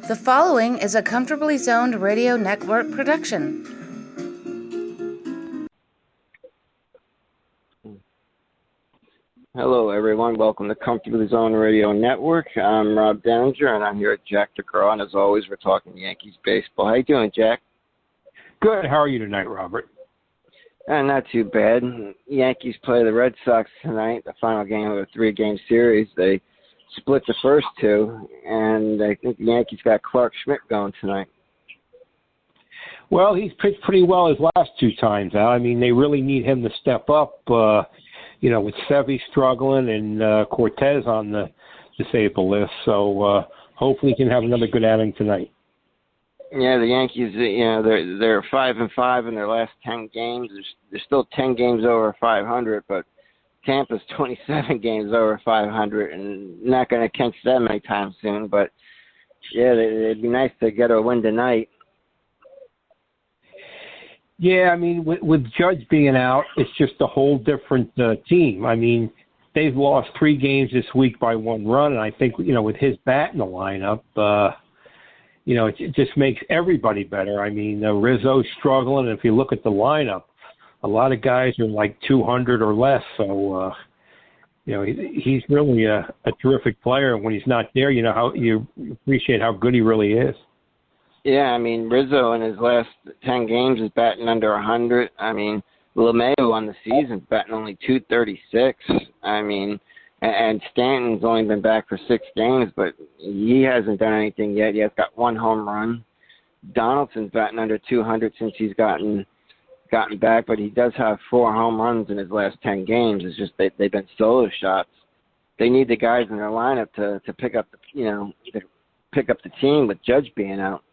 The following is a Comfortably Zoned Radio Network production. Hello, everyone. Welcome to Comfortably Zoned Radio Network. I'm Rob Denninger, and I'm here at Jack DeCrow. And as always, we're talking Yankees baseball. How you doing, Jack? Good. How are you tonight, Robert? Not too bad. Yankees play the Red Sox tonight, the final game of a three-game series. They split the first two, and I think the Yankees got Clark Schmidt going tonight. Well, he's pitched pretty well his last two times out. I mean, they really need him to step up, with Sevy struggling and Cortes on the disabled list. So hopefully he can have another good outing tonight. Yeah, the Yankees, they're 5-5 in their last 10 games. They're still 10 games over 500, but Tampa's 27 games over 500, and not going to catch them anytime soon. But, yeah, it'd be nice to get a win tonight. Yeah, I mean, with Judge being out, it's just a whole different team. I mean, they've lost 3 games this week by 1 run, and I think, with his bat in the lineup, it just makes everybody better. I mean, Rizzo's struggling, and if you look at the lineup, a lot of guys are like 200 or less. So, he's really a terrific player. And when he's not there, how you appreciate how good he really is. Yeah, I mean, Rizzo in his last 10 games is batting under 100. I mean, LeMahieu on the season batting only 236. I mean, and Stanton's only been back for 6 games, but he hasn't done anything yet. He has got 1 home run. Donaldson's batting under 200 since he's gotten back, but he does have 4 home runs in his last 10 games. It's just they've been solo shots. They need the guys in their lineup to pick up the team with Judge being out.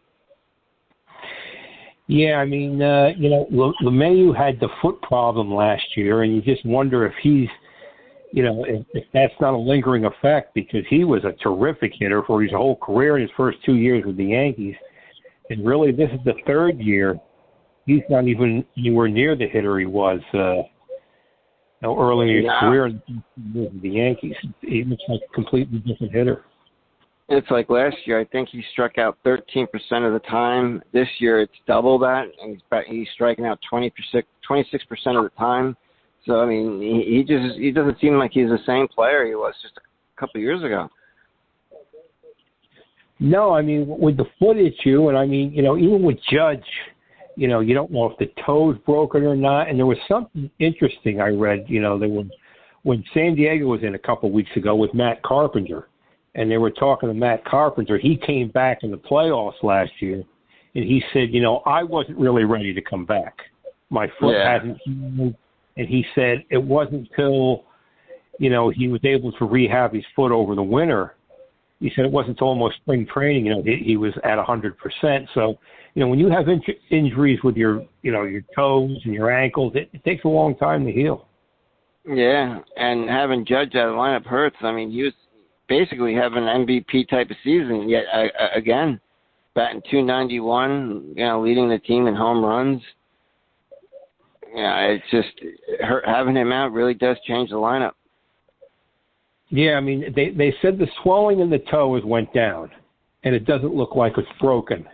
Yeah, I mean, LeMahieu had the foot problem last year, and you just wonder if he's, if that's not a lingering effect, because he was a terrific hitter for his whole career in his first 2 years with the Yankees. And really, this is the 3rd year. He's not even anywhere near the hitter he was early in his career with the Yankees. He looks like a completely different hitter. It's like last year. I think he struck out 13% of the time. This year, it's double that, and he's striking out 26% of the time. So I mean, he doesn't seem like he's the same player he was just a couple of years ago. No, I mean, with the foot issue, and I mean, even with Judge, you don't know if the toe's broken or not. And there was something interesting I read, when San Diego was in a couple of weeks ago with Matt Carpenter, and they were talking to Matt Carpenter. He came back in the playoffs last year, and he said, I wasn't really ready to come back. My foot hasn't healed. And he said it wasn't until, he was able to rehab his foot over the winter. He said it wasn't until almost spring training, he was at 100%. So, when you have injuries with your toes and your ankles, it takes a long time to heal. Yeah, and having Judge out of the lineup hurts. I mean, he was basically having an MVP type of season, yet again, batting .291, leading the team in home runs. Yeah, it's just having him out really does change the lineup. Yeah, I mean, they said the swelling in the toe went down, and it doesn't look like it's broken.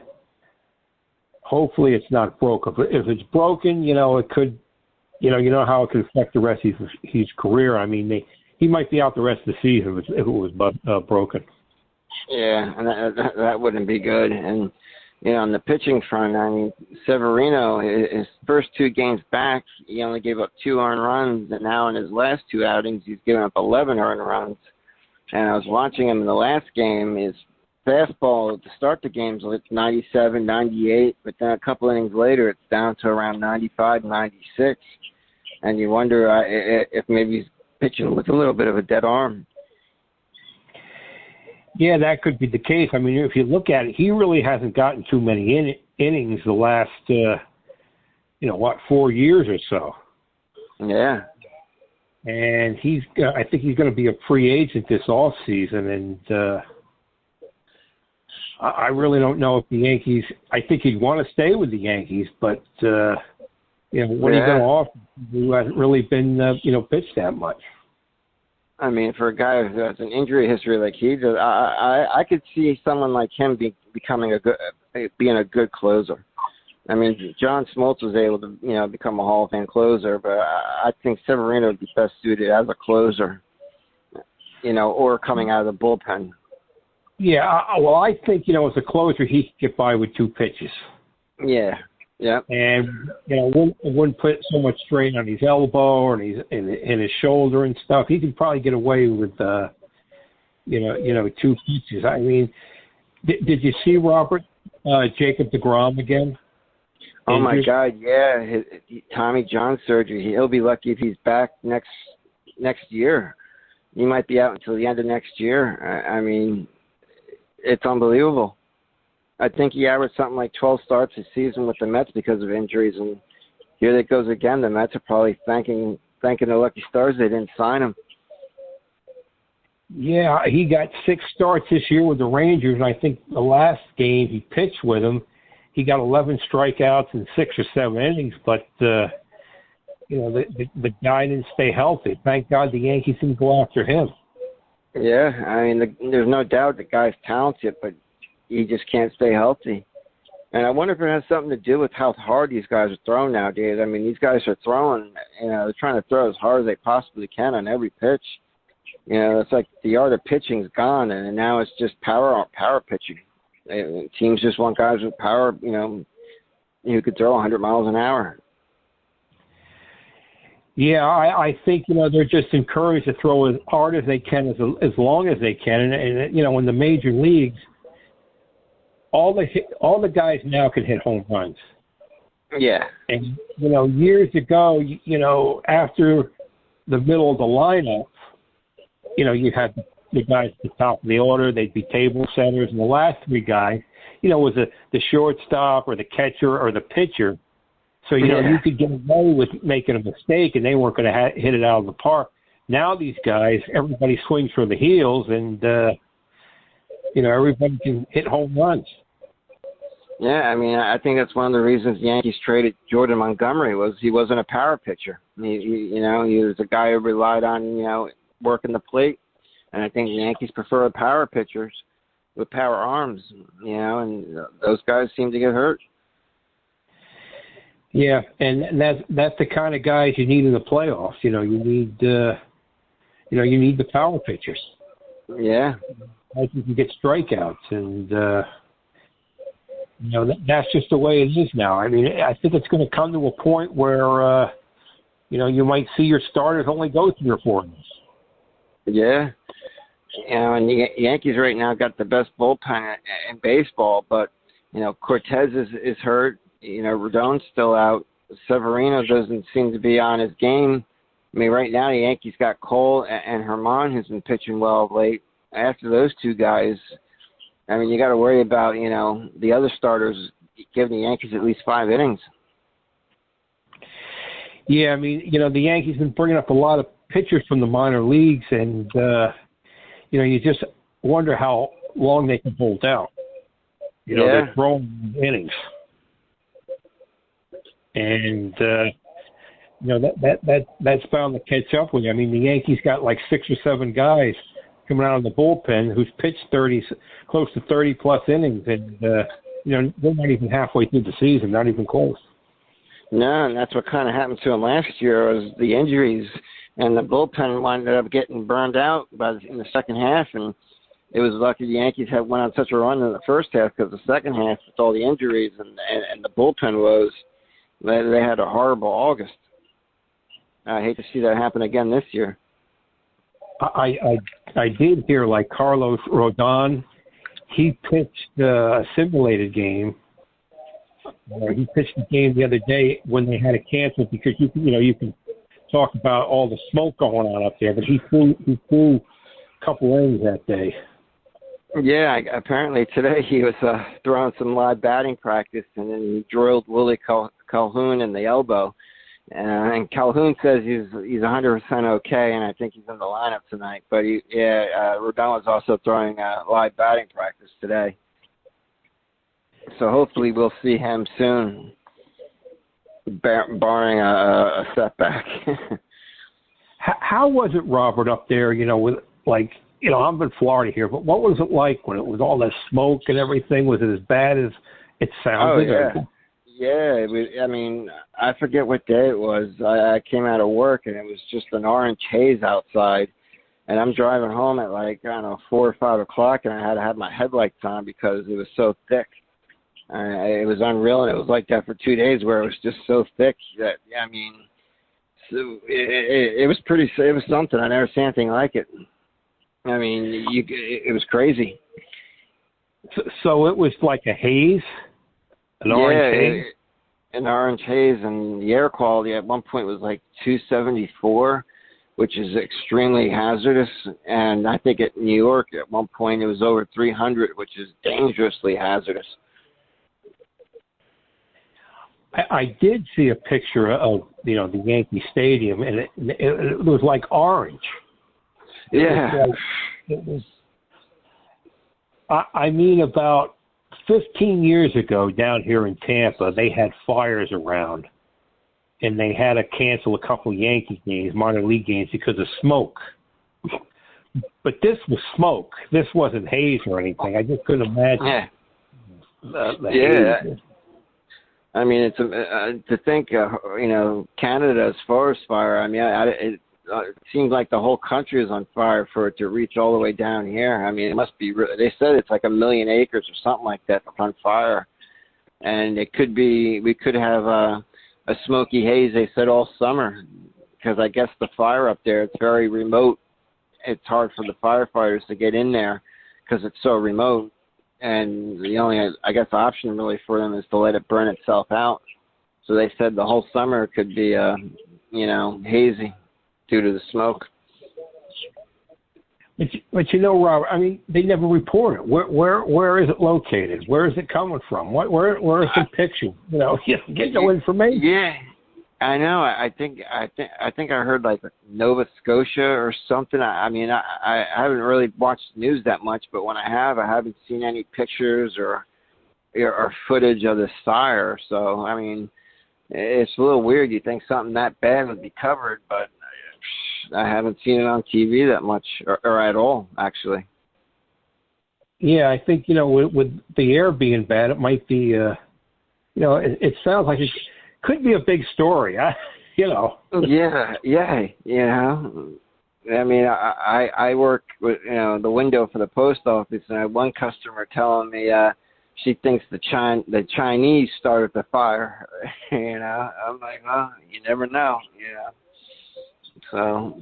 Hopefully it's not broken. But if it's broken, it could, how it could affect the rest of his career. I mean, he might be out the rest of the season if it was broken. Yeah, and that wouldn't be good. And, on the pitching front, I mean, Severino, his first 2 games back, he only gave up 2 earned runs, and now in his last 2 outings, he's given up 11 earned runs. And I was watching him in the last game. His fastball to start the games was 97, 98, but then a couple innings later, it's down to around 95, 96. And you wonder if maybe he's pitching with a little bit of a dead arm. Yeah, that could be the case. I mean, if you look at it, he really hasn't gotten too many innings the last, 4 years or so. Yeah. And I think he's going to be a free agent this off season, and I really don't know if the Yankees. I think he'd want to stay with the Yankees, but what are you going to offer? Who hasn't really been pitched that much. I mean, for a guy who has an injury history like he does, I could see someone like him being a good closer. I mean, John Smoltz was able to, become a Hall of Fame closer, but I think Severino would be best suited as a closer, or coming out of the bullpen. Yeah, I think, as a closer, he could get by with 2 pitches. Yeah. And, wouldn't put so much strain on his elbow or his shoulder and stuff. He could probably get away with, 2 pitches. I mean, did you see Robert Jacob deGrom again? Oh, my God, yeah. Tommy John surgery. He'll be lucky if he's back next year. He might be out until the end of next year. I mean, it's unbelievable. I think he averaged something like 12 starts this season with the Mets because of injuries, and here it goes again. The Mets are probably thanking the lucky stars they didn't sign him. Yeah, he got 6 starts this year with the Rangers, and I think the last game he pitched with them, he got 11 strikeouts in 6 or 7 innings, but the guy didn't stay healthy. Thank God the Yankees didn't go after him. Yeah, I mean, there's no doubt the guy's talented, but he just can't stay healthy. And I wonder if it has something to do with how hard these guys are throwing nowadays. I mean, these guys are throwing, they're trying to throw as hard as they possibly can on every pitch. It's like the art of pitching's gone, and now it's just power pitching. Teams just want guys with power, who could throw 100 miles an hour. Yeah, I think, they're just encouraged to throw as hard as they can, as long as they can. And in the major leagues, all the guys now can hit home runs. Yeah. And, years ago, after the middle of the lineup, you had the guys at the top of the order, they'd be table setters, and the last 3 guys, was the shortstop or the catcher or the pitcher. So, you could get away with making a mistake, and they weren't going to hit it out of the park. Now these guys, everybody swings for the heels, and, everybody can hit home runs. Yeah, I mean, I think that's one of the reasons the Yankees traded Jordan Montgomery was he wasn't a power pitcher. He was a guy who relied on, working the plate. And I think the Yankees prefer power pitchers with power arms, and those guys seem to get hurt. Yeah, and that's the kind of guys you need in the playoffs. You need the power pitchers. Yeah. You can get strikeouts, and that's just the way it is now. I mean, I think it's going to come to a point where you might see your starters only go 3 or 4 innings. Yeah. And the Yankees right now got the best bullpen in baseball, but Cortes is hurt. Rodon's still out. Severino doesn't seem to be on his game. I mean, right now the Yankees got Cole and Herman, who's been pitching well of late. After those 2 guys, I mean, you got to worry about the other starters giving the Yankees at least 5 innings. Yeah, I mean, the Yankees been bringing up a lot of pitchers from the minor leagues, and you just wonder how long they can hold out. They're throwing innings. And, that's bound to catch up with you. I mean, the Yankees got like 6 or 7 guys coming out of the bullpen who's pitched close to 30-plus innings, and, they're not even halfway through the season, not even close. No, and that's what kind of happened to him last year was the injuries, and the bullpen wound up getting burned out in the second half, and it was lucky the Yankees went on such a run in the first half because the second half, with all the injuries and the bullpen woes, they had a horrible August. I hate to see that happen again this year. I did hear, like, Carlos Rodon, he pitched a simulated game. He pitched the game the other day when they had to cancel because you can talk about all the smoke going on up there, but he threw a couple innings that day. Yeah, apparently today he was throwing some live batting practice, and then he drilled Willie Calhoun in the elbow. And Calhoun says he's 100% okay, and I think he's in the lineup tonight. But Rodon was also throwing live batting practice today. So hopefully we'll see him soon, barring a setback. how was it, Robert, up there? With like, I'm in Florida here, but what was it like when it was all that smoke and everything? Was it as bad as it sounded? Oh yeah, yeah. I forget what day it was. I came out of work and it was just an orange haze outside, and I'm driving home at 4 or 5 o'clock, and I had to have my headlights on because it was so thick. It was unreal, and it was like that for 2 days, where it was just so thick that so it was it was something. I never seen anything like it. It was crazy. So it was like a haze, an orange haze? An orange haze, and the air quality at one point was like 274, which is extremely hazardous. And I think at New York at one point it was over 300, which is dangerously hazardous. I did see a picture of the Yankee Stadium, and it was like orange. Yeah. It was about 15 years ago down here in Tampa, they had fires around, and they had to cancel a couple Yankee games, minor league games, because of smoke. But this was smoke. This wasn't haze or anything. I just couldn't imagine. The haze. It's to think, Canada's forest fire. It seems like the whole country is on fire for it to reach all the way down here. It must be. They said it's like 1 million acres or something like that on fire, and it could be. We could have a smoky haze. They said all summer, because I guess the fire up there, it's very remote. It's hard for the firefighters to get in there because it's so remote. And the only, I guess, option really for them is to let it burn itself out. So they said the whole summer could be, hazy due to the smoke. But Robert, they never report it. Where is it located? Where is it coming from? Where is the picture? Get no information. Yeah, I know. I think I heard like Nova Scotia or something. I haven't really watched the news that much, but when I haven't seen any pictures or footage of this fire. So it's a little weird. You think something that bad would be covered, but I haven't seen it on TV that much or at all, actually. Yeah, I think with the air being bad, it might be. It sounds like it could be a big story. Yeah. I work with the window for the post office, and I had one customer telling me she thinks the Chinese started the fire. I'm like, well, you never know. So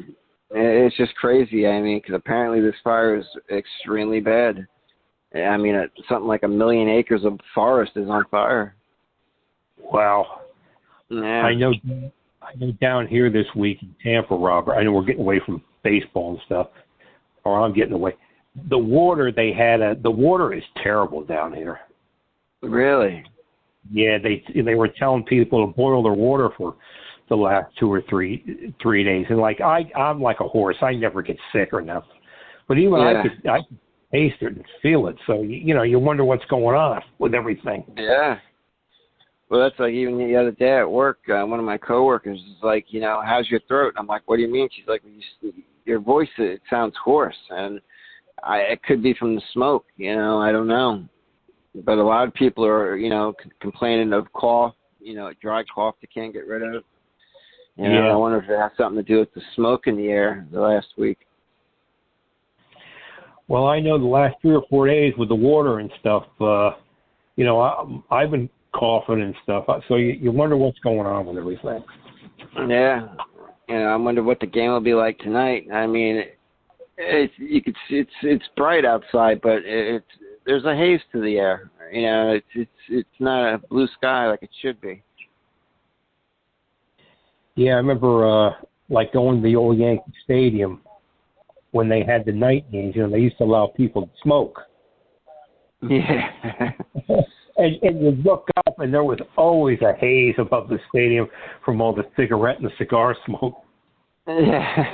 it's just crazy. Because apparently this fire is extremely bad. Something like 1 million acres of forest is on fire. Wow. Yeah. I know down here this week in Tampa, Robert, I know we're getting away from baseball and stuff, or I'm getting away. The water the water is terrible down here. Really? Yeah, they were telling people to boil their water for the last 2 or 3 days. And I'm like a horse. I never get sick or nothing. But even I could taste it and feel it. So, you wonder what's going on with everything. Yeah. Well, that's like even the other day at work, one of my coworkers is like, how's your throat? I'm like, what do you mean? She's like, your voice, it sounds hoarse. And it could be from the smoke, I don't know. But a lot of people are, complaining of cough, dry cough they can't get rid of. I wonder if it has something to do with the smoke in the air the last week. Well, I know the last 3 or 4 days with the water and stuff, I've been coughing and stuff. So you wonder what's going on with everything. Yeah. I wonder what the game will be like tonight. You could see it's bright outside, but there's a haze to the air. It's not a blue sky like it should be. Yeah, I remember going to the old Yankee Stadium when they had the night games. They used to allow people to smoke. Yeah. and you look up, and there was always a haze above the stadium from all the cigarette and cigar smoke. Yeah.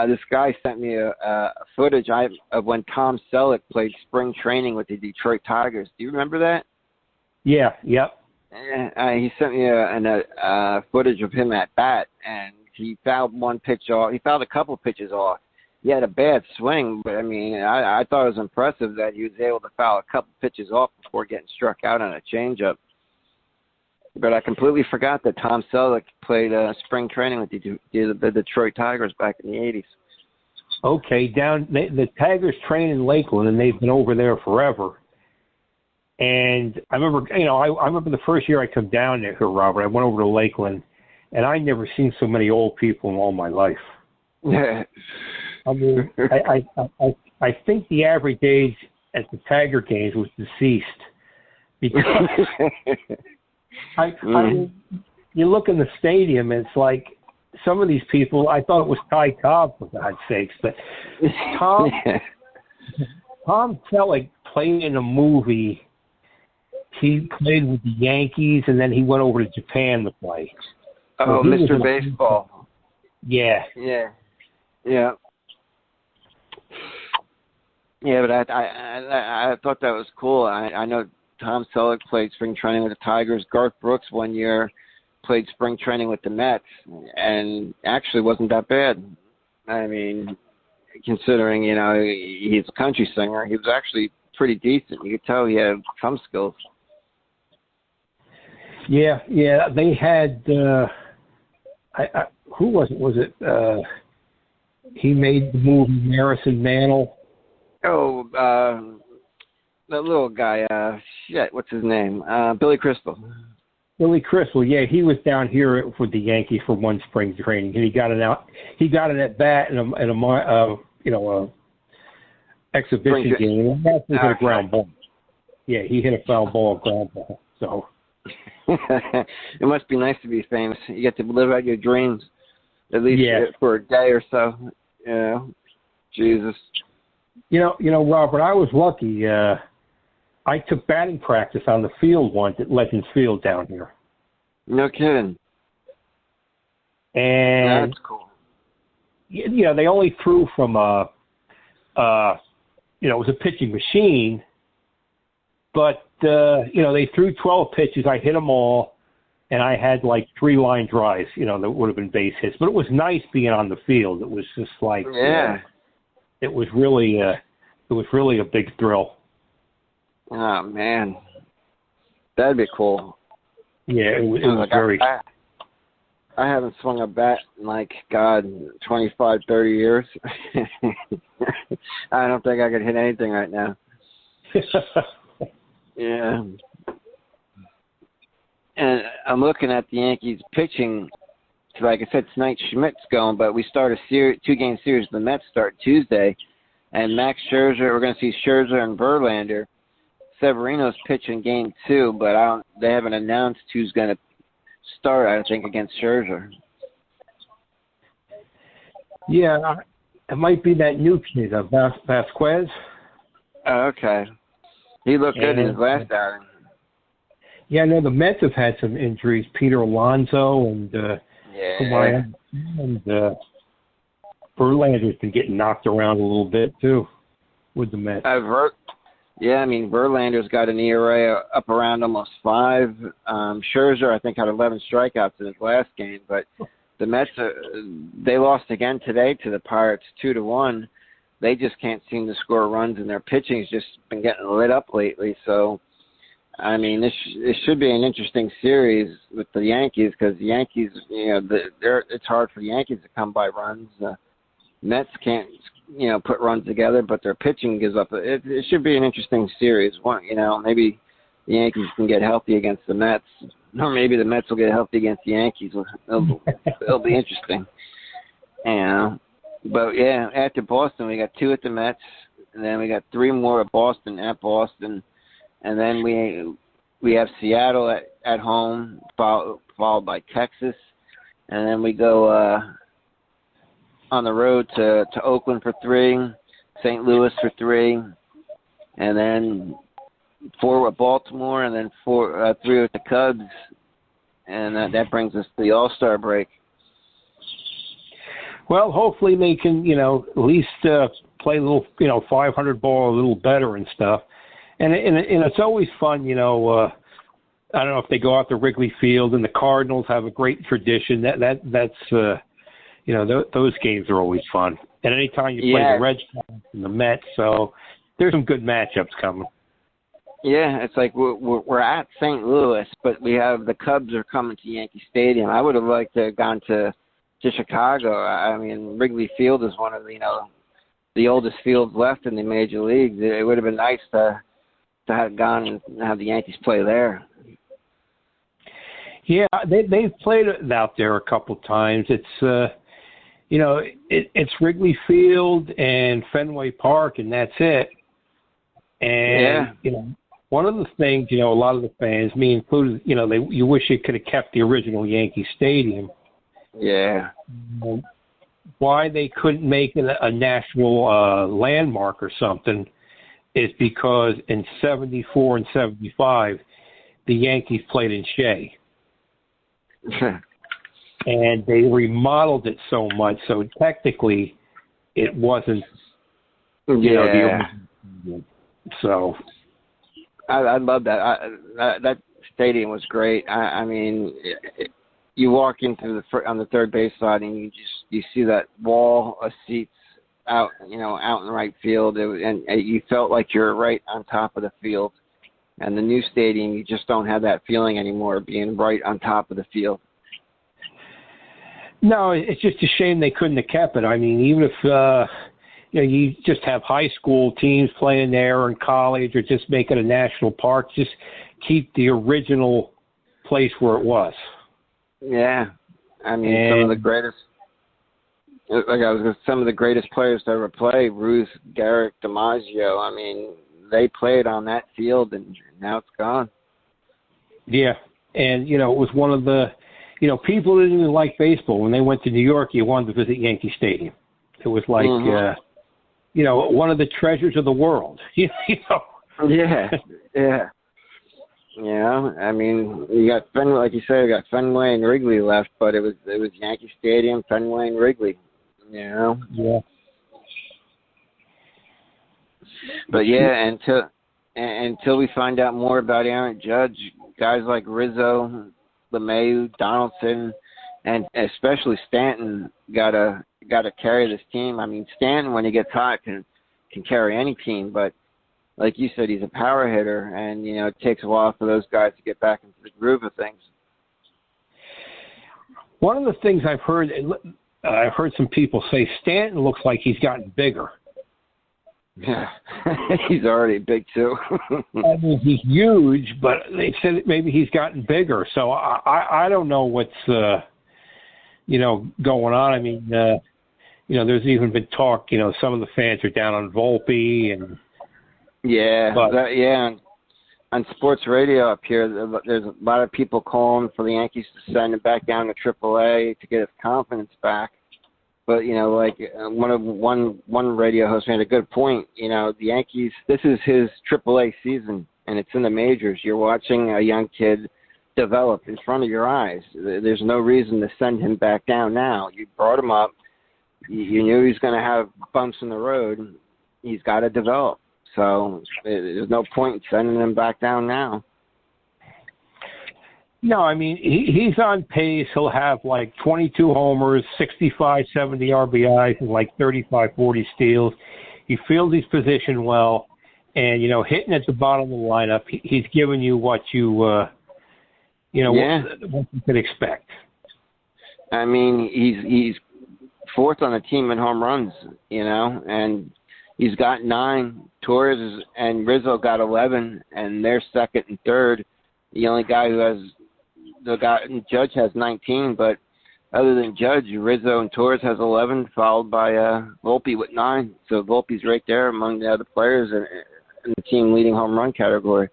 This guy sent me a footage of when Tom Selleck played spring training with the Detroit Tigers. Do you remember that? Yeah. Yep. He sent me a footage of him at bat, and he fouled one pitch off. He fouled a couple pitches off. He had a bad swing, but, I mean, I thought it was impressive that he was able to foul a couple pitches off before getting struck out on a changeup. But I completely forgot that Tom Selleck played spring training with the Detroit Tigers back in the 80s. Okay, the Tigers train in Lakeland, and they've been over there forever. And I remember, I remember the first year I come down there, Robert. I went over to Lakeland, and I never seen so many old people in all my life. I mean, I think the average age at the Tiger games was deceased because I mean, you look in the stadium, and it's like some of these people. I thought it was Ty Cobb, for God's sakes, but Tom Selleck played in a movie. He played with the Yankees, and then he went over to Japan to play. Oh, so Mr. Baseball. Yeah. Yeah, but I thought that was cool. I know Tom Selleck played spring training with the Tigers. Garth Brooks one year played spring training with the Mets, and actually wasn't that bad. I mean, considering, he's a country singer, he was actually pretty decent. You could tell he had some skills. Yeah, they had, who was it? Was it, he made the movie Marison Mantle. Oh, the little guy, what's his name? Billy Crystal. Billy Crystal, yeah, he was down here with the Yankees for one spring training, and he got an at bat in a exhibition game, and that's hit a ground ball. Yeah, he hit a foul ball, ground ball. So it must be nice to be famous. You get to live out your dreams, at least for a day or so. Yeah, Jesus. Robert, I was lucky. I took batting practice on the field once at Legends Field down here. No kidding. And that's cool. They only threw from it was a pitching machine, but they threw 12 pitches. I hit them all, and I had like 3 line drives. That would have been base hits. But it was nice being on the field. It was just like it was really a big thrill. Oh man, that'd be cool. Yeah, it was very. I haven't swung a bat in 25, 30 years. I don't think I could hit anything right now. Yeah. And I'm looking at the Yankees pitching. Like I said, tonight Schmidt's going, but we start a 2-game series. The Mets start Tuesday, and Max Scherzer. We're going to see Scherzer and Verlander. Severino's pitching game 2, but they haven't announced who's going to start, I think, against Scherzer. Yeah, it might be that new kid, Vasquez. Oh, okay. He looked good in his last outing. Yeah, I know the Mets have had some injuries. Peter Alonso and Verlander's been getting knocked around a little bit, too, with the Mets. Verlander's got an ERA up around almost 5. Scherzer, I think, had 11 strikeouts in his last game. But the Mets, they lost again today to the Pirates 2-1. They just can't seem to score runs, and their pitching's just been getting lit up lately. So, this should be an interesting series with the Yankees because the Yankees, it's hard for the Yankees to come by runs. Mets can't, put runs together, but their pitching gives up. It should be an interesting series. Maybe the Yankees can get healthy against the Mets, or maybe the Mets will get healthy against the Yankees. It'll be interesting. But after Boston, we got 2 at the Mets, and then we got 3 more at Boston, and then we have Seattle at home, followed by Texas, and then we go on the road to Oakland for 3, St. Louis for 3, and then 4 with Baltimore, and then 3 with the Cubs, and that brings us to the All-Star break. Well, hopefully they can, at least play a little, 500 ball a little better and stuff. And it's always fun, I don't know if they go out to Wrigley Field, and the Cardinals have a great tradition. That's those games are always fun. And anytime you play the Red Sox and the Mets, so there's some good matchups coming. Yeah, it's like we're at St. Louis, but we have the Cubs are coming to Yankee Stadium. I would have liked to have gone to Chicago. I mean, Wrigley Field is one of the oldest fields left in the major leagues. It would have been nice to have gone and have the Yankees play there. Yeah, they've played it out there a couple times. It's it's Wrigley Field and Fenway Park, and that's it. And one of the things a lot of the fans, me included, you wish you could have kept the original Yankee Stadium. Yeah. Why they couldn't make it a national landmark or something is because in 74 and 75, the Yankees played in Shea. And they remodeled it so much, so technically it wasn't, the original. So I love that. That stadium was great. I mean, you walk into on the third base side and you see that wall of seats out in right field, and you felt like you're right on top of the field. And the new stadium, you just don't have that feeling anymore, being right on top of the field. No, it's just a shame they couldn't have kept it. I mean, even if you just have high school teams playing there, or in college, or just make it a national park, just keep the original place where it was. Yeah, I mean, some of the greatest. Some of the greatest players to ever play, Ruth, Garrett, DiMaggio. I mean, they played on that field, and now it's gone. Yeah, and it was one of the. People didn't even like baseball. When they went to New York, you wanted to visit Yankee Stadium. It was like, one of the treasures of the world. Yeah. I mean, you got Fenway, like you said, you got Fenway and Wrigley left, but it was Yankee Stadium, Fenway and Wrigley. Yeah. But until we find out more about Aaron Judge, guys like Rizzo, LeMahieu, Donaldson, and especially Stanton gotta carry this team. I mean, Stanton, when he gets hot, can carry any team, but like you said, he's a power hitter, and it takes a while for those guys to get back into the groove of things. One of the things I've heard some people say, Stanton looks like he's gotten bigger. Yeah, he's already big too. I mean, he's huge, but they said that maybe he's gotten bigger. So I don't know what's going on. I mean, there's even been talk. Some of the fans are down on Volpe, and on sports radio up here, there's a lot of people calling for the Yankees to send him back down to AAA to get his confidence back. But, one radio host made a good point. The Yankees, this is his AAA season, and it's in the majors. You're watching a young kid develop in front of your eyes. There's no reason to send him back down now. You brought him up. You knew he was going to have bumps in the road. He's got to develop. So there's no point in sending him back down now. No, I mean, he's on pace. He'll have like 22 homers, 65, 70 RBIs, and like 35, 40 steals. He feels his position well. And, hitting at the bottom of the lineup, he's giving you what what you could expect. I mean, he's fourth on the team in home runs, and he's got 9. Torres and Rizzo got 11, and they're second and third. The only guy who has Judge has 19, but other than Judge, Rizzo and Torres has 11, followed by Volpe with 9. So Volpe's right there among the other players in the team leading home run category.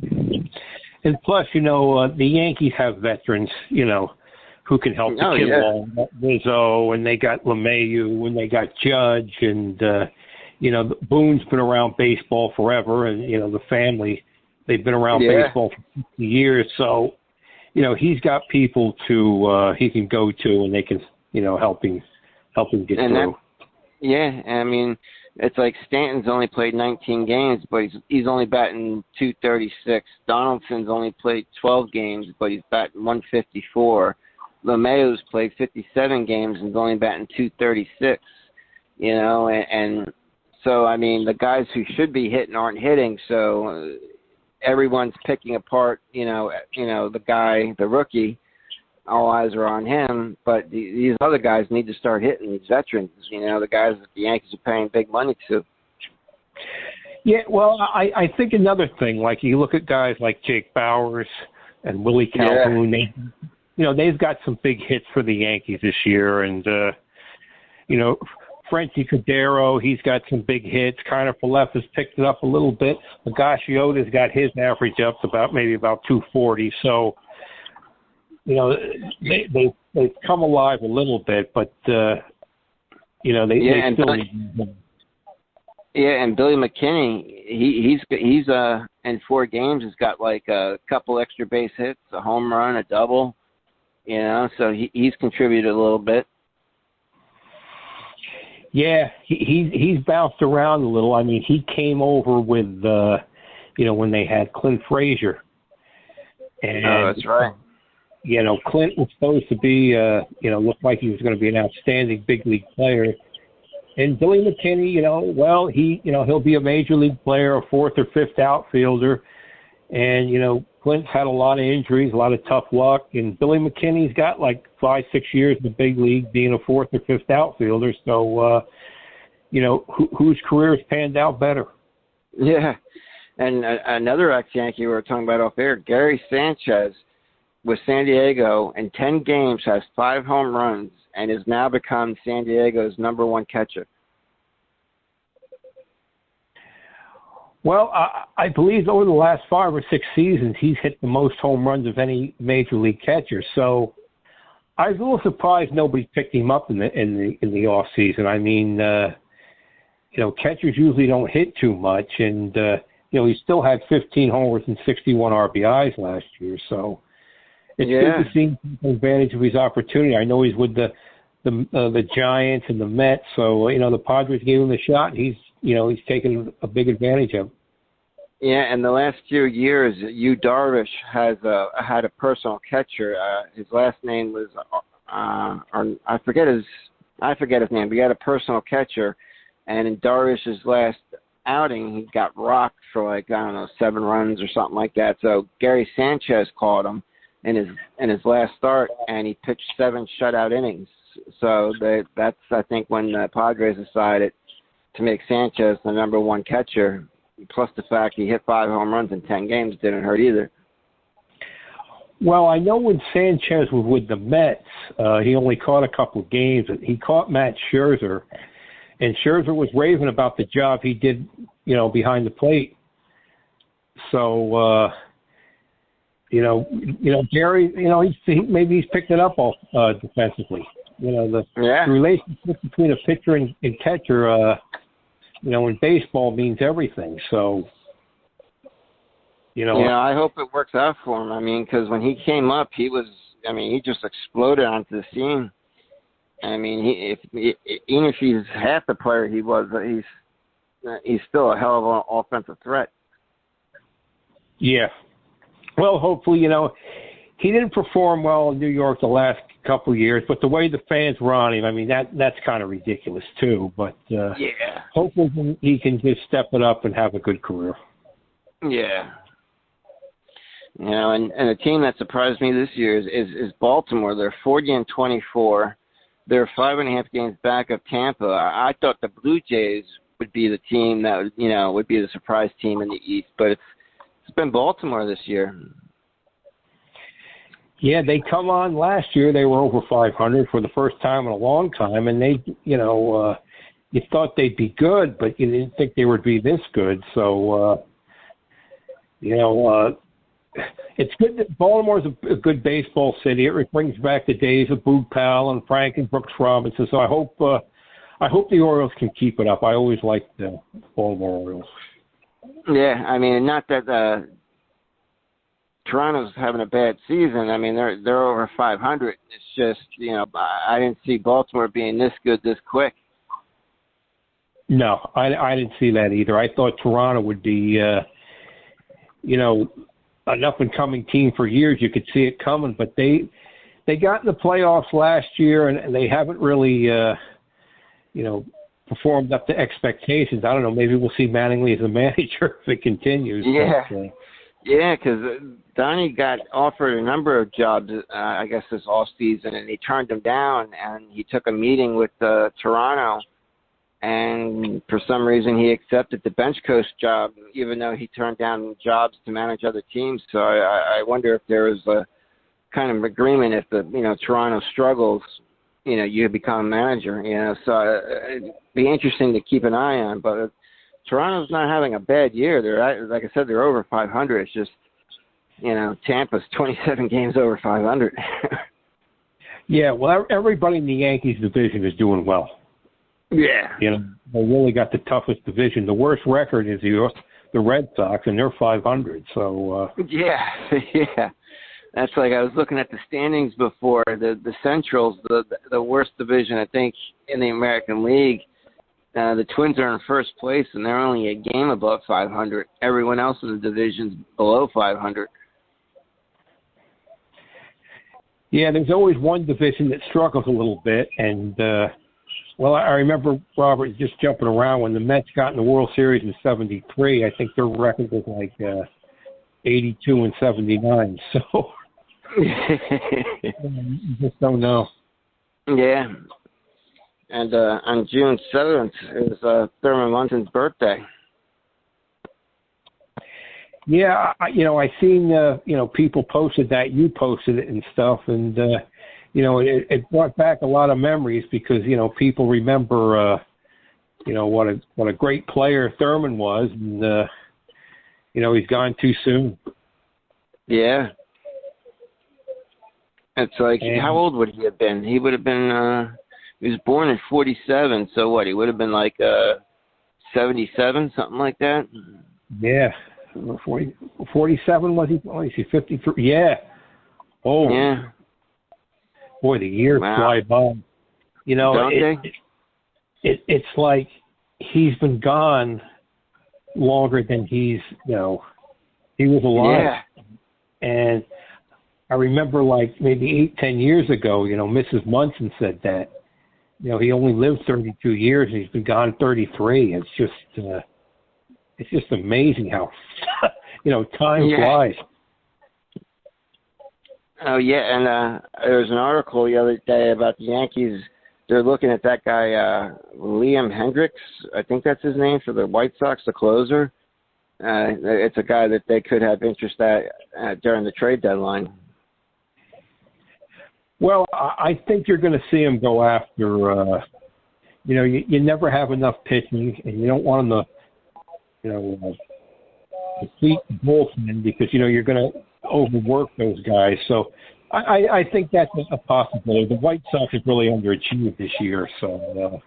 And plus, the Yankees have veterans, who can help the kid along. Rizzo, and they got LeMahieu, and they got Judge, and Boone's been around baseball forever, and the family, they've been around baseball for 50 years, so. He's got people he can go to, and they can, help him get through. I mean, It's like Stanton's only played 19 games, but he's only batting 236. Donaldson's only played 12 games, but he's batting 154. LeMahieu's played 57 games and is only batting 236. You know, and so, I mean, the guys who should be hitting aren't hitting, so everyone's picking apart, the rookie. All eyes are on him, but these other guys need to start hitting, these veterans, the guys that the Yankees are paying big money to. Yeah, well, I think another thing, like you look at guys like Jake Bauers and Willie Calhoun, they've got some big hits for the Yankees this year, and, Frankie Cordero, he's got some big hits. Connor Follett has picked it up a little bit. Higashiota's got his average up to about 240. So, they've come alive a little bit, but they still need. Yeah, and Billy McKinney, he's in 4 games has got like a couple extra base hits, a home run, a double. So he's contributed a little bit. Yeah, he's bounced around a little. I mean, he came over with, when they had Clint Frazier. And, that's right. Clint was supposed to be, looked like he was going to be an outstanding big league player. And Billy McKinney, he'll be a major league player, a 4th or 5th outfielder. And, Clint's had a lot of injuries, a lot of tough luck. And Billy McKinney's got like 5-6 years in the big league being a 4th or 5th outfielder. So, whose career has panned out better? Yeah. And another ex-Yankee we were talking about off air, Gary Sanchez with San Diego in 10 games has 5 home runs and has now become San Diego's #1 catcher. Well, I believe over the last 5 or 6 seasons, he's hit the most home runs of any major league catcher. So I was a little surprised nobody picked him up in the off season. I mean, catchers usually don't hit too much, and he still had 15 homers and 61 RBIs last year. So it's good to see him take advantage of his opportunity. I know he's with the Giants and the Mets, so the Padres gave him a shot. And he's taken a big advantage of it. Yeah, in the last few years, Yu Darvish has had a personal catcher. His last name was I forget his name, but he had a personal catcher, and in Darvish's last outing, he got rocked for 7 runs or something like that. So Gary Sanchez caught him in his last start, and he pitched 7 shutout innings. So that's I think when the Padres decided to make Sanchez the #1 catcher, plus the fact he hit 5 home runs in 10 games didn't hurt either. Well, I know when Sanchez was with the Mets, he only caught a couple of games. He caught Matt Scherzer, and Scherzer was raving about the job he did, behind the plate. So, Gary, maybe he's picked it up all defensively. The relationship between a pitcher and catcher, in baseball means everything. So, I hope it works out for him. I mean, because when he came up, he just exploded onto the scene. I mean, even if he's half the player he was, he's still a hell of an offensive threat. Yeah. Well, hopefully, he didn't perform well in New York the last couple of years, but the way the fans were on him, I mean, that's kind of ridiculous too. But hopefully he can just step it up and have a good career. Yeah. And a team that surprised me this year is Baltimore. They're 40-24. They're 5.5 games back of Tampa. I thought the Blue Jays would be the team that would be the surprise team in the East, but it's been Baltimore this year. Yeah, they come on last year. They were over 500 for the first time in a long time, and they, you thought they'd be good, but you didn't think they would be this good. So, it's good that Baltimore's a good baseball city. It brings back the days of Boog Powell and Frank and Brooks Robinson. So I hope the Orioles can keep it up. I always liked the Baltimore Orioles. Yeah, I mean, not that Toronto's having a bad season. I mean, they're over 500. It's just, I didn't see Baltimore being this good this quick. No, I didn't see that either. I thought Toronto would be, an up-and-coming team for years. You could see it coming, but they got in the playoffs last year, and they haven't really, performed up to expectations. I don't know. Maybe we'll see Mattingly as a manager if it continues. Yeah. But, yeah, because Donnie got offered a number of jobs, I guess, this offseason, and he turned them down, and he took a meeting with Toronto, and for some reason he accepted the bench coach job, even though he turned down jobs to manage other teams. So I wonder if there was a kind of agreement if Toronto struggles, you become a manager, So it'd be interesting to keep an eye on. But Toronto's not having a bad year. They're, like I said, they're over 500. It's just, Tampa's 27 games over 500. Yeah, well, everybody in the Yankees division is doing well. Yeah. They really got the toughest division. The worst record is the Red Sox, and they're 500. So. Yeah. That's like I was looking at the standings before. The Central's the worst division, I think, in the American League. The Twins are in first place, and they're only a game above 500. Everyone else in the division's below 500. Yeah, there's always one division that struggles a little bit, and I remember, Robert, just jumping around when the Mets got in the World Series in '73. I think their record was like 82 and 79. So you just don't know. Yeah. And on June 7th is Thurman Munson's birthday. Yeah, I seen people posted that, you posted it and stuff, and it brought back a lot of memories because people remember what a great player Thurman was, and he's gone too soon. Yeah. It's like, how old would he have been? He would have been, he was born in 47, so what? He would have been like 77, something like that? Yeah. 47 was he? Oh, is he 53? Yeah. Oh. Yeah. Boy, the years fly by. It's like he's been gone longer than he was alive. Yeah. And I remember like maybe 8-10 years ago, Mrs. Munson said that, he only lived 32 years and he's been gone 33. It's just amazing how, time flies. Oh, yeah, and there was an article the other day about the Yankees. They're looking at that guy, Liam Hendricks. I think that's his name, for the White Sox, the closer. It's a guy that they could have interest at during the trade deadline. Well, I think you're going to see him go after, you never have enough pitching, and you don't want him to, defeat the bullpen because, you're going to overwork those guys. So I think that's a possibility. The White Sox have really underachieved this year. So,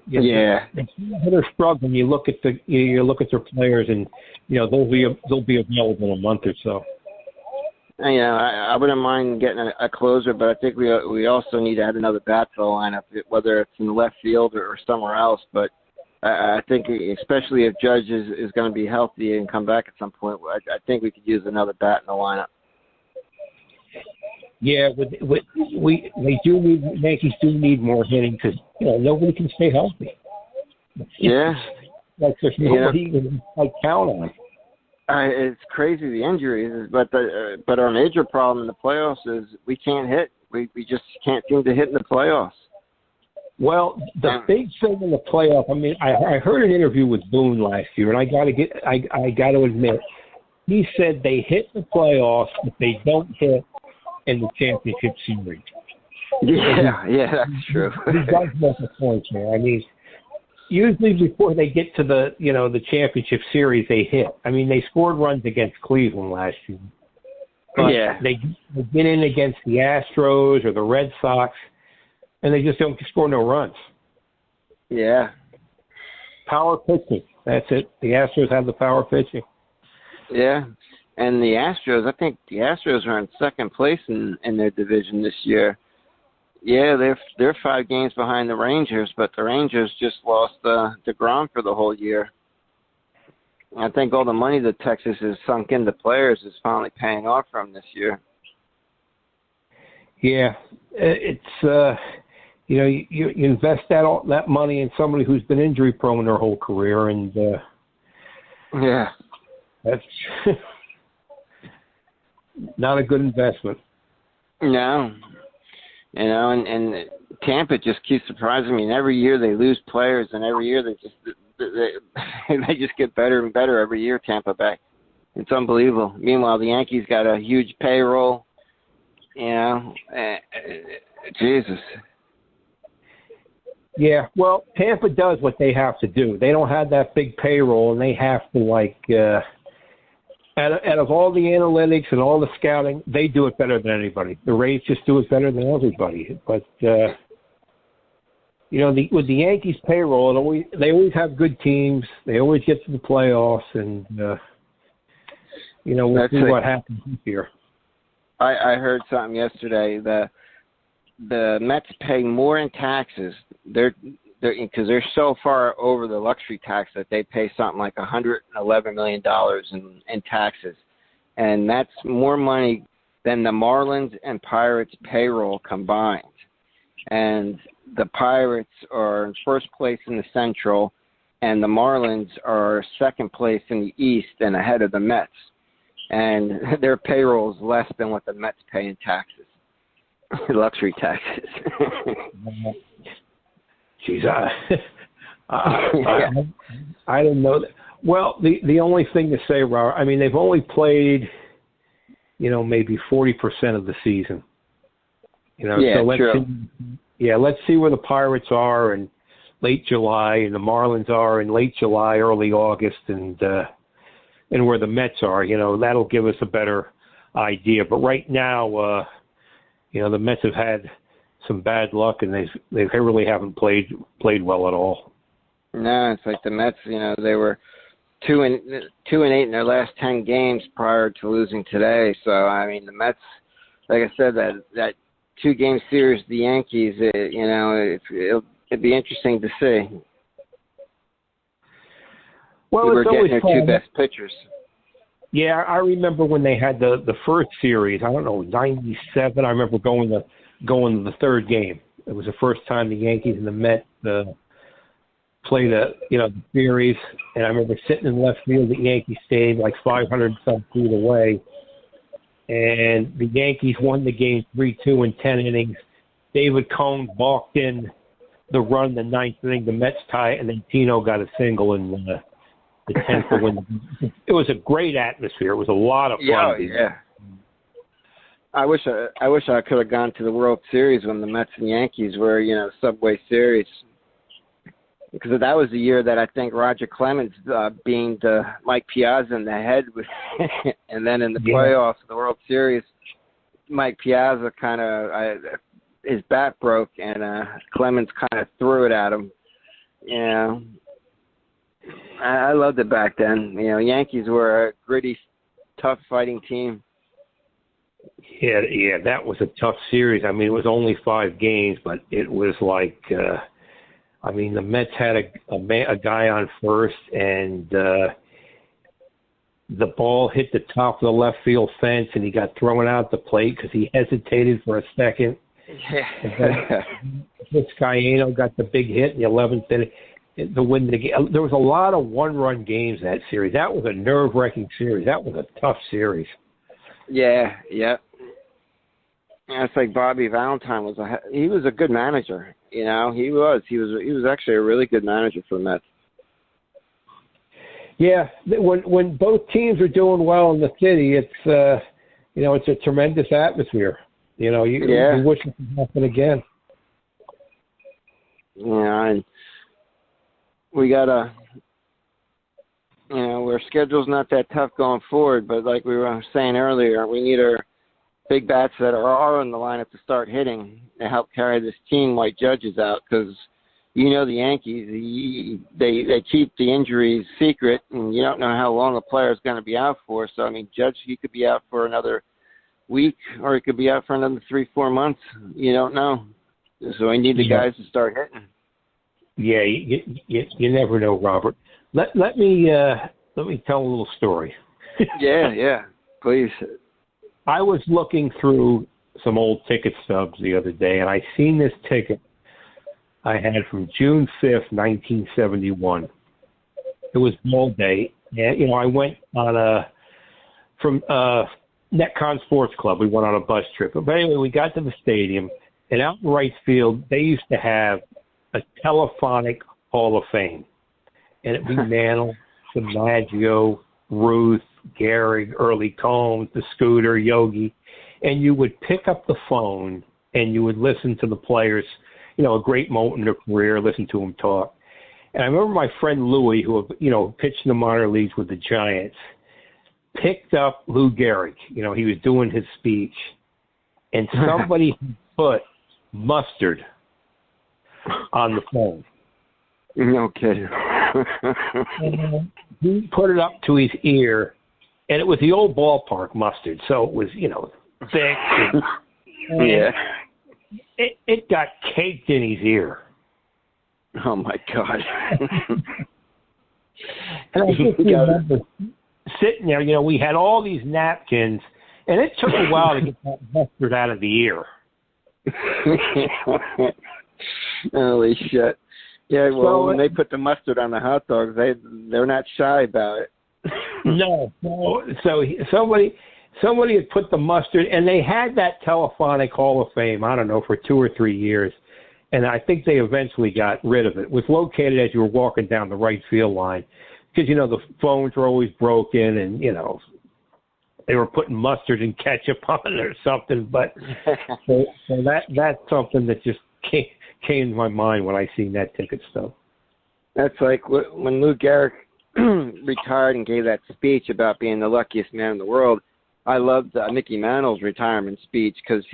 they're struggling. You look at their players, and they'll be available in a month or so. I wouldn't mind getting a closer, but I think we also need to add another bat to the lineup, whether it's in left field or somewhere else. But I think, especially if Judge is going to be healthy and come back at some point, I think we could use another bat in the lineup. Yeah, Yankees do need more hitting because nobody can stay healthy. Yeah, like there's nobody you can count on. It's crazy, the injuries, but our major problem in the playoffs is we can't hit. We just can't seem to hit in the playoffs. Well, the big thing in the playoff, I heard an interview with Boone last year, and I got to admit, he said they hit the playoffs, but they don't hit in the championship series. Yeah, that's true. He does make a point there. Usually before they get to the championship series, they hit. They scored runs against Cleveland last year. But they get in against the Astros or the Red Sox, and they just don't score no runs. Yeah. Power pitching. That's it. The Astros have the power pitching. Yeah. And the Astros, I think the Astros are in second place in their division this year. Yeah, they're 5 games behind the Rangers, but the Rangers just lost DeGrom for the whole year. I think all the money that Texas has sunk into players is finally paying off for them this year. Yeah, it's you invest that money in somebody who's been injury prone their whole career, and yeah, that's not a good investment. No, and Tampa just keeps surprising me. And every year they lose players, and every year they just get better and better every year. Tampa Bay, it's unbelievable. Meanwhile, the Yankees got a huge payroll. Jesus. Yeah, well, Tampa does what they have to do. They don't have that big payroll, and they have to out of all the analytics and all the scouting, they do it better than anybody. The Rays just do it better than everybody. But with the Yankees payroll, they always have good teams. They always get to the playoffs, and we'll see what happens this year. I heard something yesterday that the Mets pay more in taxes. They're because they're so far over the luxury tax that they pay something like $111 million in taxes, and that's more money than the Marlins and Pirates payroll combined. And the Pirates are in first place in the Central, and the Marlins are second place in the East and ahead of the Mets. And their payroll is less than what the Mets pay in taxes, luxury taxes. Jeez, I didn't know that. Well, the only thing to say, Robert, I mean, they've only played, maybe 40% of the season. Yeah, so true. Let's see where the Pirates are in late July and the Marlins are in late July, early August, and where the Mets are. That'll give us a better idea. But right now, the Mets have had some bad luck, and they really haven't played well at all. No, it's like the Mets. They were 2-8 in their last 10 games prior to losing today. So I mean, the Mets, like I said, that 2-game series, the Yankees. It'd be interesting to see. Well, we're it's getting always their fun. 2 best pitchers. Yeah, I remember when they had the first series. I don't know, 97. I remember going to the third game. It was the first time the Yankees and the Mets played the series, and I remember sitting in left field at Yankee Stadium, like 500-some feet away, and the Yankees won the game 3-2 in 10 innings. David Cone balked in the run in the 9th inning. The Mets tie, and then Tino got a single in the 10th to win. It was a great atmosphere. It was a lot of fun. Yeah. I wish I could have gone to the World Series when the Mets and Yankees were, Subway Series, because that was the year that I think Roger Clemens beamed Mike Piazza in the head, and then in the playoffs of the World Series, Mike Piazza his bat broke, and Clemens kind of threw it at him. I loved it back then. Yankees were a gritty, tough fighting team. Yeah, that was a tough series. I mean, it was only 5 games, but it was like, the Mets had a guy on first, and the ball hit the top of the left field fence, and he got thrown out the plate because he hesitated for a second. Yeah. Vizcaino got the big hit in the 11th inning to win the game. There was a lot of one-run games in that series. That was a nerve-wracking series. That was a tough series. Yeah. It's like Bobby Valentine he was a good manager. He was actually a really good manager for the Mets. Yeah, when both teams are doing well in the city, it's it's a tremendous atmosphere. You wish it could happen again. Yeah, and we gotta, our schedule's not that tough going forward, but like we were saying earlier, we need our big bats that are in the lineup to start hitting to help carry this team like Judge is out, because the Yankees, they keep the injuries secret, and you don't know how long a player is going to be out for. So, I mean, Judge, he could be out for another week, or he could be out for another 3-4 months. You don't know. So I need the guys to start hitting. Yeah, you never know, Robert. Let me tell a little story. Yeah, please. I was looking through some old ticket stubs the other day, and I seen this ticket I had from June 5th, 1971. It was ball day, and I went on from Netcon Sports Club. We went on a bus trip. But anyway, we got to the stadium, and out in right field, they used to have a telephonic Hall of Fame, and it'd be Mantle, DiMaggio, Ruth, Gehrig, Early Combs, the Scooter, Yogi, and you would pick up the phone and you would listen to the players, a great moment in their career, listen to them talk. And I remember my friend Louie, who pitched in the minor leagues with the Giants, picked up Lou Gehrig. He was doing his speech, and somebody put mustard on the phone. No kidding. And he put it up to his ear, and it was the old ballpark mustard, so it was, thick. And yeah. It got caked in his ear. Oh, my God. And I just remember sitting there, we had all these napkins, and it took a while to get that mustard out of the ear. Holy shit. Yeah, well, when they put the mustard on the hot dogs, they're not shy about it. No. So somebody had put the mustard, and they had that telephonic Hall of Fame, I don't know, for 2 or 3 years, and I think they eventually got rid of it. It was located as you were walking down the right field line because, the phones were always broken, and, they were putting mustard and ketchup on it or something. But so that's something that just came to my mind when I seen that ticket stuff. That's like when Lou Gehrig retired and gave that speech about being the luckiest man in the world. I loved Mickey Mantle's retirement speech because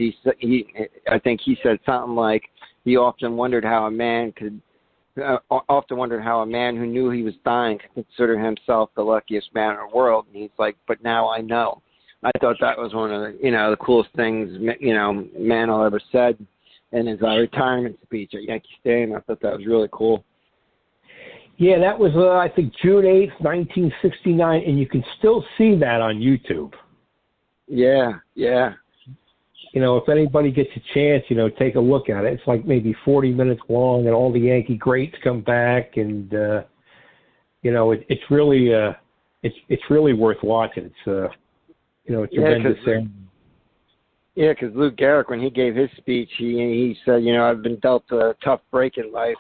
I think he said something like he often wondered how a man who knew he was dying could consider himself the luckiest man in the world. And he's like, but now I know. I thought that was one of the coolest things Mantle ever said in his retirement speech at Yankee Stadium. I thought that was really cool. Yeah, that was I think June 8th, 1969, and you can still see that on YouTube. Yeah. If anybody gets a chance, take a look at it. It's like maybe 40 minutes long, and all the Yankee greats come back, and it's really it's really worth watching. It's it's tremendous. Yeah, because Lou Gehrig, when he gave his speech, he said, I've been dealt a tough break in life,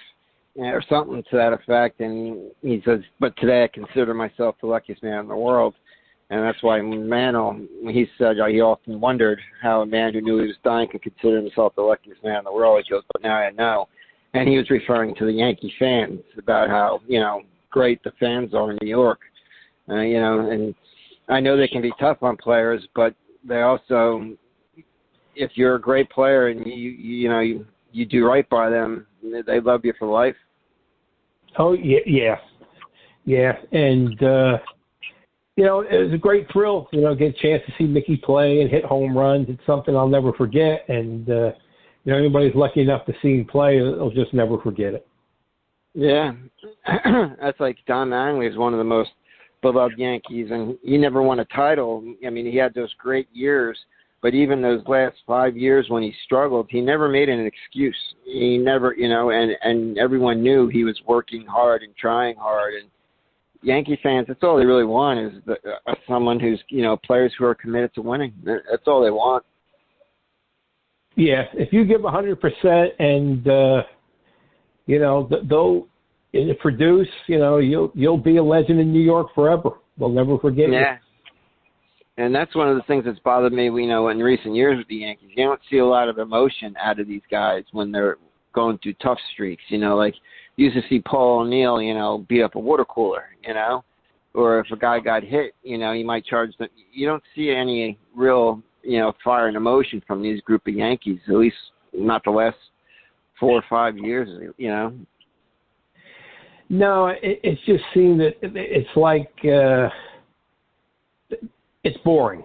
or something to that effect, and he says, but today I consider myself the luckiest man in the world. And that's why Mantle, he said he often wondered how a man who knew he was dying could consider himself the luckiest man in the world. He goes, but now I know. And he was referring to the Yankee fans about how, great the fans are in New York. And I know they can be tough on players, but they also, if you're a great player and you do right by them, they love you for life. Oh, yeah. And, it was a great thrill, get a chance to see Mickey play and hit home runs. It's something I'll never forget. And, anybody's lucky enough to see him play, they'll just never forget it. Yeah. That's like Don Mattingly is one of the most beloved Yankees, and he never won a title. I mean, he had those great years, but even those last 5 years when he struggled, he never made an excuse. He never, and everyone knew he was working hard and trying hard. And Yankee fans, that's all they really want is someone who's, players who are committed to winning. That's all they want. Yeah, if you give 100% and, they'll produce, you'll be a legend in New York forever. They'll never forget you. And that's one of the things that's bothered me, in recent years with the Yankees. You don't see a lot of emotion out of these guys when they're going through tough streaks, like you used to see Paul O'Neill, beat up a water cooler, or if a guy got hit, you might charge them. You don't see any real, fire and emotion from these group of Yankees, at least not the last 4 or 5 years, No, it's just seen that it's like it's boring.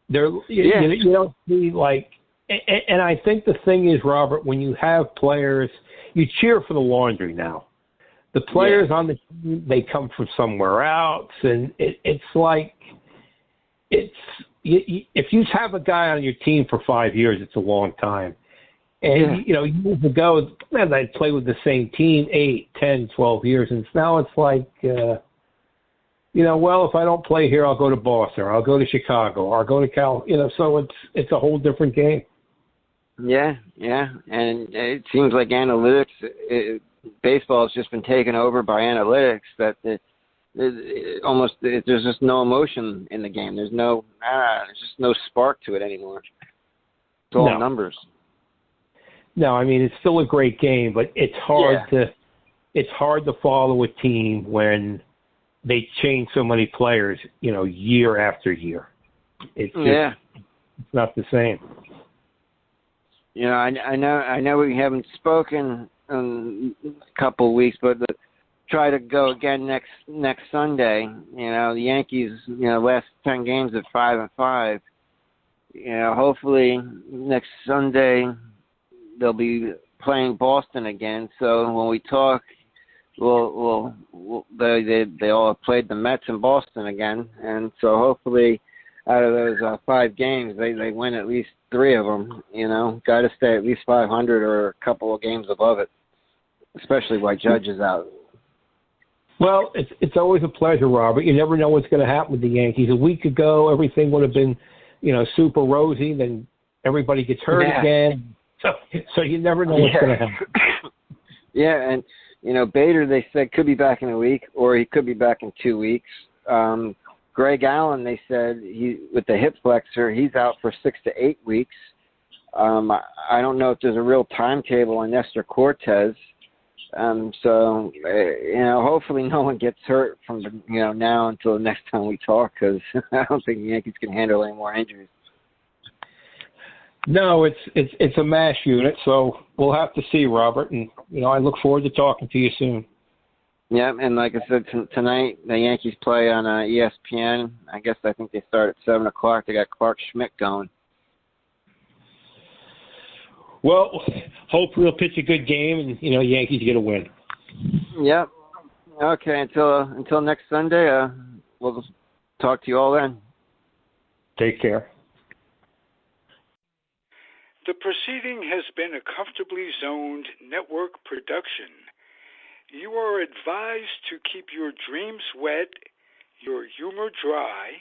You don't see like And I think the thing is, Robert, when you have players, you cheer for the laundry now. The players on the team, they come from somewhere else, and it's like if you have a guy on your team for 5 years, it's a long time. And, years ago, man, I'd play with the same team 8, 10, 12 years, and now it's like, well, if I don't play here, I'll go to Boston, or I'll go to Chicago, or I'll go to Cal. So it's a whole different game. Yeah, and it seems like analytics, baseball has just been taken over by analytics. That there's just no emotion in the game. There's just no spark to it anymore. It's all numbers. No, I mean it's still a great game, but it's hard to follow a team when they change so many players, year after year. It's not the same. I know we haven't spoken in a couple of weeks, but try to go again next Sunday. The Yankees, last 10 games at 5-5. Hopefully next Sunday they'll be playing Boston again. So when we talk, they all have played the Mets in Boston again, and so hopefully out of those 5 games, they win at least 3 of them. Got to stay at least 500 or a couple of games above it, especially while Judge is out. Well, it's always a pleasure, Robert. You never know what's going to happen with the Yankees. A week ago, everything would have been, super rosy. Then everybody gets hurt again. So you never know what's going to happen. Yeah, and Bader, they said, could be back in a week, or he could be back in 2 weeks. Greg Allen, they said, with the hip flexor, he's out for 6 to 8 weeks. I don't know if there's a real timetable on Nestor Cortes. So hopefully no one gets hurt from now until the next time we talk, because I don't think the Yankees can handle any more injuries. No, it's a mass unit, so we'll have to see, Robert. And I look forward to talking to you soon. Yeah, and like I said, tonight the Yankees play on ESPN. I think they start at 7 o'clock. They got Clark Schmidt going. Well, hopefully they'll pitch a good game, and Yankees get a win. Yep. Okay. Until next Sunday, we'll talk to you all then. Take care. The proceeding has been a Comfortably Zoned network production. You are advised to keep your dreams wet, your humor dry,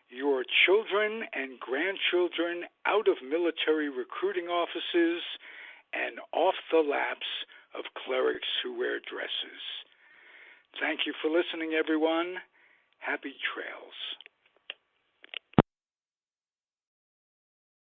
your children and grandchildren out of military recruiting offices and off the laps of clerics who wear dresses. Thank you for listening, everyone. Happy trails.